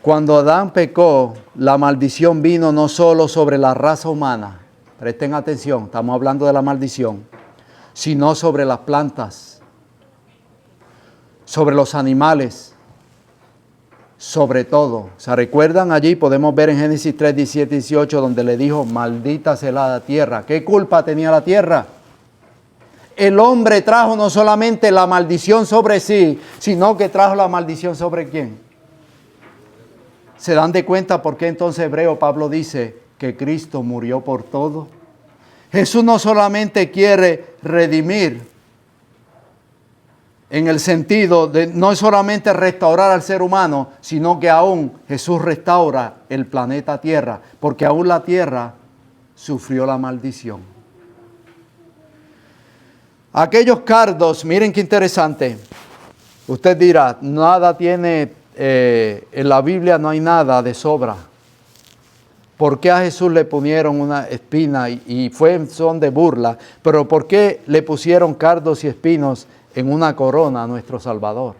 Cuando Adán pecó, la maldición vino no solo sobre la raza humana, presten atención, estamos hablando de la maldición, sino sobre las plantas, sobre los animales, sobre todo. ¿Se recuerdan allí? Podemos ver en Génesis 3, 17 y 18, donde le dijo, maldita sea la tierra. ¿Qué culpa tenía la tierra? El hombre trajo no solamente la maldición sobre sí, sino que trajo la maldición sobre ¿quién? ¿Se dan de cuenta por qué entonces Hebreo Pablo dice que Cristo murió por todo? Jesús no solamente quiere redimir, en el sentido de no solamente restaurar al ser humano, sino que aún Jesús restaura el planeta Tierra, porque aún la Tierra sufrió la maldición. Aquellos cardos, miren qué interesante. Usted dirá, nada tiene, en la Biblia no hay nada de sobra. ¿Por qué a Jesús le pusieron una espina y fue en son de burla? Pero ¿por qué le pusieron cardos y espinos en una corona a nuestro Salvador?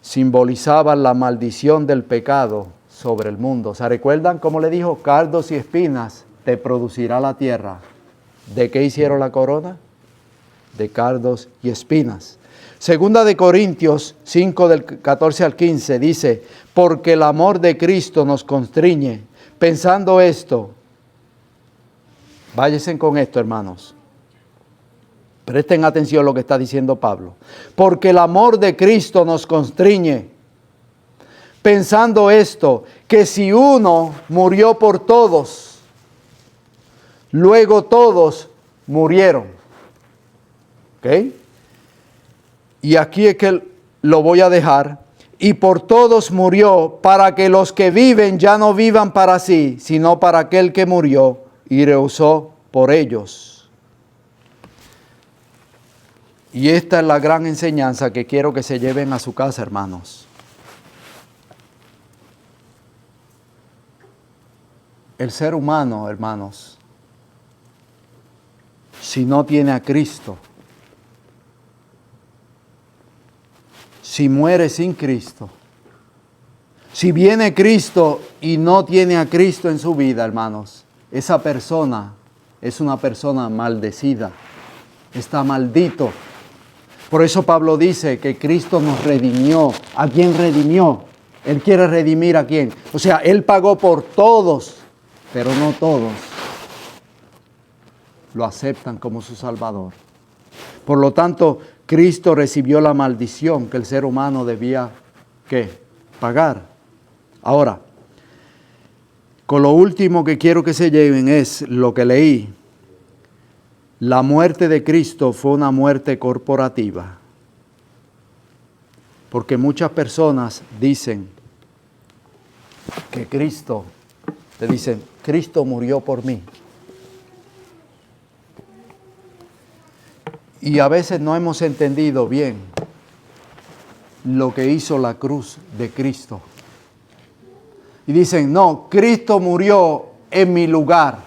Simbolizaban la maldición del pecado sobre el mundo. ¿Se recuerdan cómo le dijo? Cardos y espinas te producirá la tierra. ¿De qué hicieron la corona? De cardos y espinas. Segunda de Corintios 5 del 14 al 15 dice, porque el amor de Cristo nos constriñe, pensando esto. Váyanse con esto, hermanos. Presten atención a lo que está diciendo Pablo. Porque el amor de Cristo nos constriñe, pensando esto, que si uno murió por todos, luego todos murieron. ¿Ok? Y aquí es que lo voy a dejar. Y por todos murió, para que los que viven ya no vivan para sí, sino para aquel que murió y rehusó por ellos. Y esta es la gran enseñanza que quiero que se lleven a su casa, hermanos. El ser humano, hermanos, si no tiene a Cristo, si muere sin Cristo, si viene Cristo y no tiene a Cristo en su vida, hermanos, esa persona es una persona maldecida, está maldito. Por eso Pablo dice que Cristo nos redimió. ¿A quién redimió? Él quiere redimir a quién. O sea, Él pagó por todos, pero no todos lo aceptan como su Salvador. Por lo tanto, Cristo recibió la maldición que el ser humano debía, ¿qué? Pagar. Ahora, con lo último que quiero que se lleven es lo que leí. La muerte de Cristo fue una muerte corporativa. Porque muchas personas dicen que Cristo, te dicen, Cristo murió por mí. Y a veces no hemos entendido bien lo que hizo la cruz de Cristo. Y dicen, no, Cristo murió en mi lugar.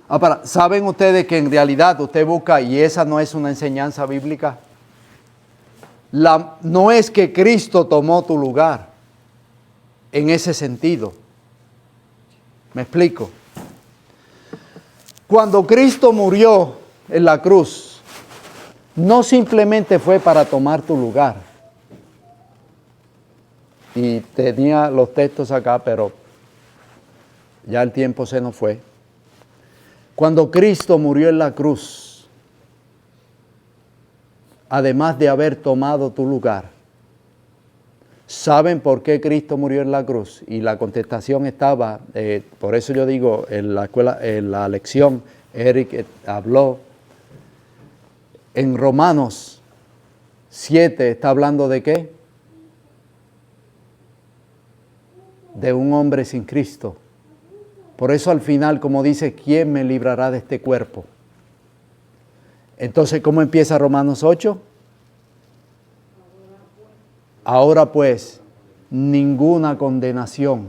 Ahora, ¿saben ustedes que en realidad usted busca, y esa no es una enseñanza bíblica? No es que Cristo tomó tu lugar en ese sentido. ¿Me explico? Cuando Cristo murió en la cruz, no simplemente fue para tomar tu lugar. Y tenía los textos acá, pero ya el tiempo se nos fue. Cuando Cristo murió en la cruz, además de haber tomado tu lugar, ¿saben por qué Cristo murió en la cruz? Y la contestación estaba, por eso yo digo, en la escuela, en la lección, Eric habló, en Romanos 7 está hablando de ¿qué? De un hombre sin Cristo. Por eso al final, como dice, ¿quién me librará de este cuerpo? Entonces, ¿cómo empieza Romanos 8? Ahora pues, ninguna condenación,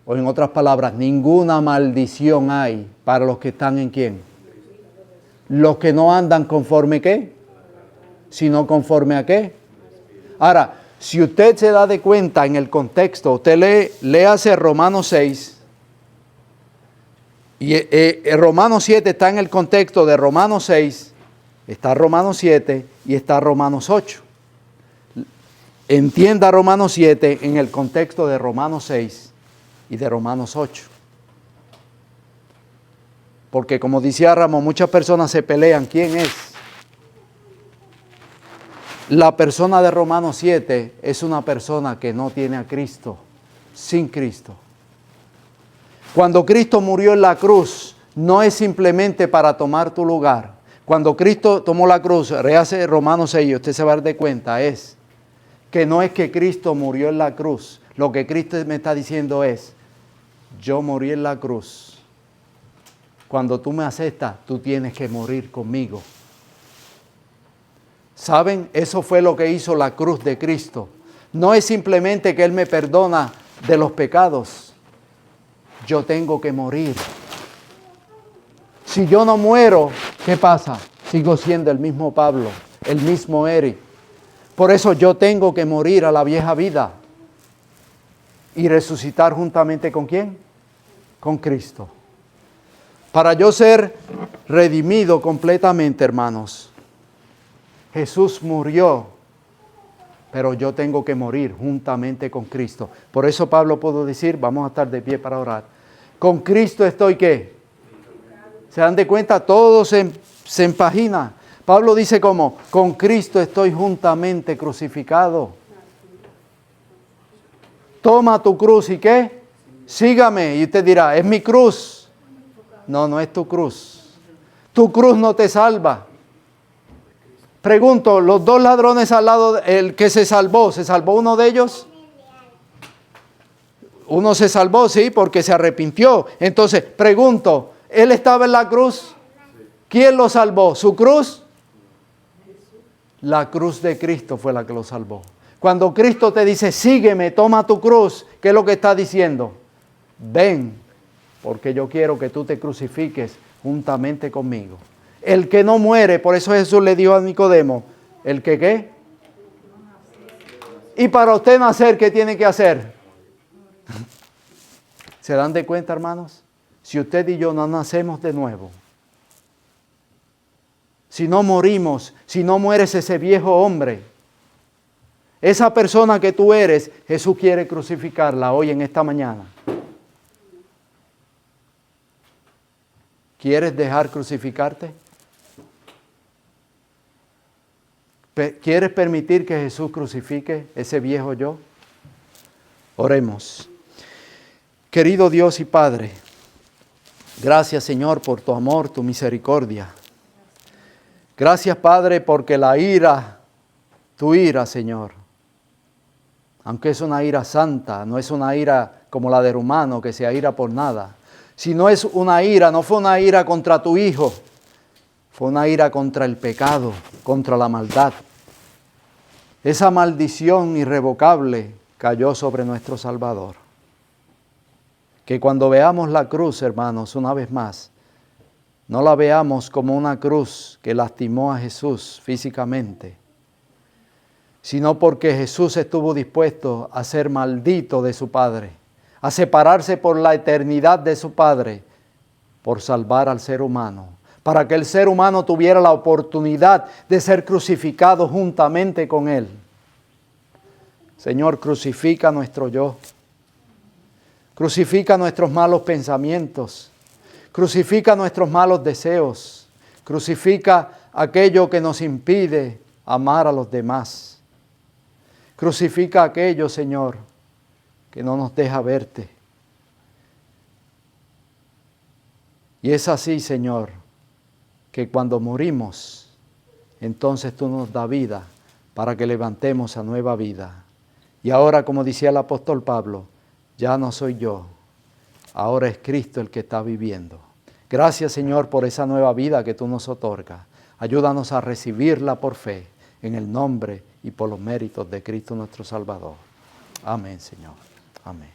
o en otras palabras, ninguna maldición hay para los que están en ¿quién? Los que no andan conforme ¿qué? Sino conforme ¿a qué? Ahora, si usted se da de cuenta en el contexto, usted léase Romanos 6, y Romanos 7 está en el contexto de Romanos 6, está Romanos 7 y está Romanos 8. Entienda Romanos 7 en el contexto de Romanos 6 y de Romanos 8. Porque como decía Ramón, muchas personas se pelean. ¿Quién es? La persona de Romanos 7 es una persona que no tiene a Cristo, sin Cristo. Cuando Cristo murió en la cruz, no es simplemente para tomar tu lugar. Cuando Cristo tomó la cruz, rehace Romanos 6, usted se va a dar de cuenta, es que no es que Cristo murió en la cruz. Lo que Cristo me está diciendo es, yo morí en la cruz. Cuando tú me aceptas, tú tienes que morir conmigo. ¿Saben? Eso fue lo que hizo la cruz de Cristo. No es simplemente que Él me perdona de los pecados. Yo tengo que morir. Si yo no muero, ¿qué pasa? Sigo siendo el mismo Pablo, el mismo Eric. Por eso yo tengo que morir a la vieja vida y resucitar juntamente ¿con quién? Con Cristo. Para yo ser redimido completamente, hermanos, Jesús murió, pero yo tengo que morir juntamente con Cristo. Por eso Pablo pudo decir, vamos a estar de pie para orar, con Cristo estoy ¿qué? ¿Se dan de cuenta? Todo se empagina. Pablo dice como, con Cristo estoy juntamente crucificado. Toma tu cruz y ¿qué? Sígame. Y usted dirá, ¿es mi cruz? No, no es tu cruz. Tu cruz no te salva. Pregunto, los dos ladrones al lado, el que se salvó uno de ellos? Uno se salvó, sí, porque se arrepintió. Entonces, pregunto, ¿él estaba en la cruz? ¿Quién lo salvó? ¿Su cruz? La cruz de Cristo fue la que lo salvó. Cuando Cristo te dice, sígueme, toma tu cruz, ¿qué es lo que está diciendo? Ven, porque yo quiero que tú te crucifiques juntamente conmigo. El que no muere, por eso Jesús le dijo a Nicodemo, ¿el que qué? Y para usted nacer, ¿qué tiene que hacer? ¿Se dan de cuenta, hermanos? Si usted y yo no nacemos de nuevo, si no morimos, si no mueres ese viejo hombre, esa persona que tú eres, Jesús quiere crucificarla hoy en esta mañana. ¿Quieres dejar crucificarte? ¿Quieres permitir que Jesús crucifique ese viejo yo? Oremos. Querido Dios y Padre, gracias Señor por tu amor, tu misericordia. Gracias Padre porque la ira, tu ira Señor, aunque es una ira santa, no es una ira como la del humano que se aira por nada. Si no es una ira, no fue una ira contra tu Hijo, fue una ira contra el pecado, contra la maldad. Esa maldición irrevocable cayó sobre nuestro Salvador. Que cuando veamos la cruz, hermanos, una vez más, no la veamos como una cruz que lastimó a Jesús físicamente, sino porque Jesús estuvo dispuesto a ser maldito de su Padre, a separarse por la eternidad de su Padre, por salvar al ser humano, para que el ser humano tuviera la oportunidad de ser crucificado juntamente con Él. Señor, crucifica nuestro yo, crucifica nuestros malos pensamientos, crucifica nuestros malos deseos, crucifica aquello que nos impide amar a los demás. Crucifica aquello, Señor, que no nos deja verte. Y es así, Señor, que cuando morimos, entonces tú nos das vida para que levantemos a nueva vida. Y ahora, como decía el apóstol Pablo, ya no soy yo, ahora es Cristo el que está viviendo. Gracias, Señor, por esa nueva vida que tú nos otorgas. Ayúdanos a recibirla por fe, en el nombre y por los méritos de Cristo nuestro Salvador. Amén, Señor. Amén.